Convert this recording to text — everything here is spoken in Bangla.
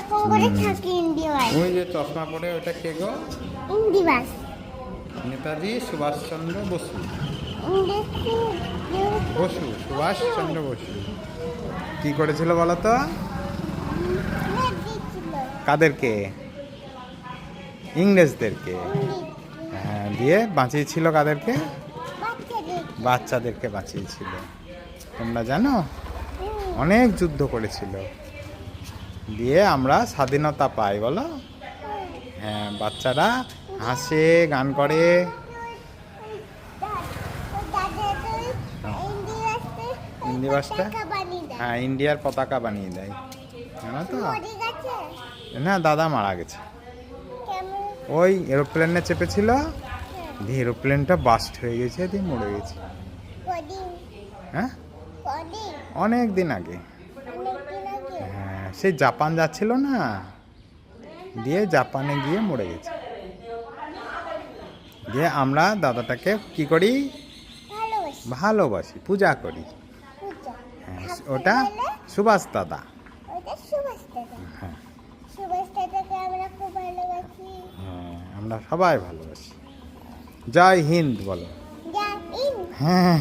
এরকম করে থাকে ইন্ডিয়ান। ওই যে চশমা পরে ওটা কে গো? ইন্ডিয়ান। নেতাজি সুভাষচন্দ্র বসু। বসু। সুভাষচন্দ্র বসু কি করেছিল বলো তো? কাদেরকে? ইংরেজদেরকে। হ্যাঁ, দিয়ে বাঁচিয়েছিল কাদেরকে? বাচ্চাদেরকে বাঁচিয়েছিল। তোমরা জানো অনেক যুদ্ধ করেছিল, দিয়ে আমরা স্বাধীনতা পাই বলো। হ্যাঁ, বাচ্চারা হাসে, গান করে। ইন্ডিয়াসটা, হ্যাঁ, ইন্ডিয়ার পতাকা বানিয়ে দেয়, জানো তো? না, দাদা মারা গেছে। ওই এরোপ্লেনে চেপেছিল, দিয়ে এরোপ্লেনটা বাস্ট হয়ে গেছে, দিয়ে মরে গেছে। হ্যাঁ, অনেক দিন আগে। হ্যাঁ, সেই জাপান যাচ্ছিল না, দিয়ে জাপানে গিয়ে মরে গেছে। দিয়ে আমরা দাদাটাকে কি করি? ভালোবাসি, পূজা করি। হ্যাঁ, ওটা সুভাষ দাদা। হ্যাঁ, হ্যাঁ, আমরা সবাই ভালোবাসি। জয় হিন্দ বলো। হ্যাঁ।